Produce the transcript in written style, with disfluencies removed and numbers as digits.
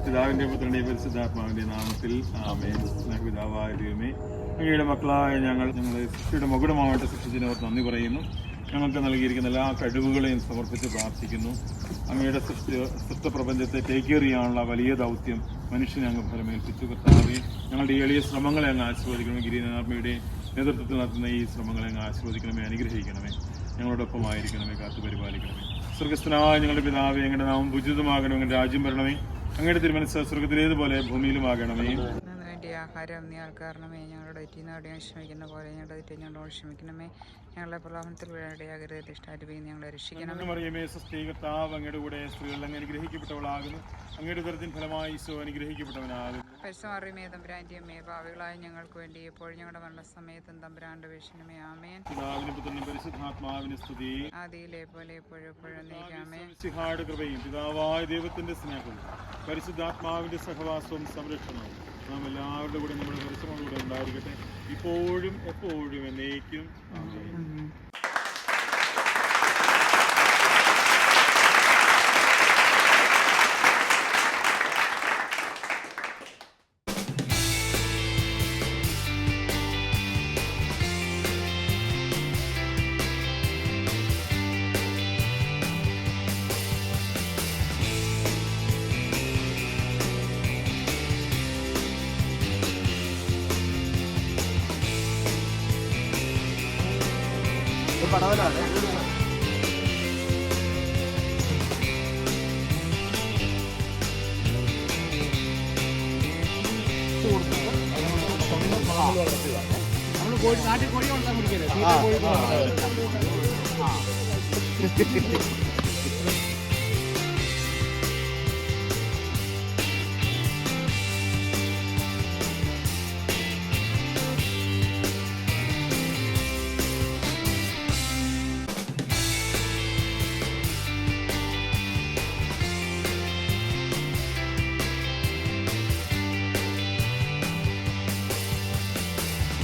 പിതാവിന്റെ പുത്രന്റെ പരിശുദ്ധാത്മാവിന്റെ നാമത്തിൽ ആമേൻ. പിതാവായ ദൈവമേ, അങ്ങയുടെ മക്കളായ ഞങ്ങളെ സൃഷ്ടിയുടെ മകുടമാവട്ടെ സൃഷ്ടിച്ചതിനോട് നന്ദി പറയുന്നു. ഞങ്ങൾക്ക് നൽകിയിരിക്കുന്ന എല്ലാ കഴിവുകളെയും സമർപ്പിച്ച് പ്രാർത്ഥിക്കുന്നു. അങ്ങയുടെ സൃഷ്ടപ്രപഞ്ചത്തെ ടേക്ക് കെയർ ചെയ്യാനുള്ള വലിയ ദൗത്യം മനുഷ്യനെ അങ്ങ് ഫലമേൽപ്പിച്ചു. കർത്താവെ, ഞങ്ങളുടെ എളിയ ശ്രമങ്ങളെ അങ്ങ് ആശീർവദിക്കണമേ. ഗിരിനാഥമ്മയുടെ നേതൃത്വത്തിൽ നടത്തുന്ന ഈ ശ്രമങ്ങളെ അങ്ങ് ആശീർവദിക്കണമേ, അനുഗ്രഹിക്കണമേ. ഞങ്ങളോടൊപ്പമായിരിക്കണമേ, കാത്തു പരിപാലിക്കണമേ. സ്വർഗസ്ഥനായ ഞങ്ങളുടെ പിതാവേ, അങ്ങയുടെ നാമം പൂജിതമാകണമേ, അങ്ങയുടെ രാജ്യം വരണമേ, അങ്ങയുടെ തിരുമനസ്സ് സ്വർഗത്തിലേതുപോലെ ഭൂമിയിലുമാകണമേ. വേണ്ടി ആഹാരം നീ ആൾക്കാരണമേ, ഞങ്ങളുടെ തെറ്റിനോട് ക്ഷമിക്കുന്ന പോലെ ഞങ്ങളുടെ തെറ്റി ഞങ്ങളോട് ക്ഷമിക്കണമേ. ഞങ്ങളെ പ്രലോഭനത്തിൽ വീഴാകരുത്, ദുഷ്ടാരൂപിയിൽ ഞങ്ങളെ രക്ഷിക്കണമേ. മറിയമേ, സ്വസ്തി, കർത്താവ് അങ്ങയുടെ കൂടെ സ്ത്രീകൾ അങ്ങ് അനുഗ്രഹിക്കപ്പെട്ടവളാകുന്നു. അങ്ങയുടെ ഉദരത്തിൻ ഫലമായി ഈശോ അനുഗ്രഹിക്കപ്പെട്ടവനാകുന്നു. പരിശുദ്ധമറിയമേ, തമ്പുരാന്റെ അമ്മേ, പാപികളായ ഞങ്ങൾക്ക് വേണ്ടി എപ്പോഴും ഞങ്ങളുടെ മരണസമയത്തും തമ്പുരാന്റെ അപേക്ഷിക്കണമേ. ആമേൻ. പിതാവിനും പുത്രനും പരിശുദ്ധാത്മാവിന് സ്തുതി. ആദിയിലെ പോലെ എപ്പോഴും നീക്കാമേ. മിശിഹായുടെ കൃപയും പിതാവായ ദൈവത്തിന്റെ സ്നേഹവും പരിശുദ്ധാത്മാവിന്റെ സഹവാസവും സംരക്ഷണവും നാം എല്ലാവരുടെ കൂടെ നമ്മുടെ പരിശ്രമങ്ങളുടെ ഉണ്ടായിരിക്കട്ടെ, ഇപ്പോഴും എപ്പോഴും എന്നേക്കും. പടവലാണ് നമ്മൾ നാട്ടിൽ കോഴി വളർത്താൻ കുടിക്കല്ലേ.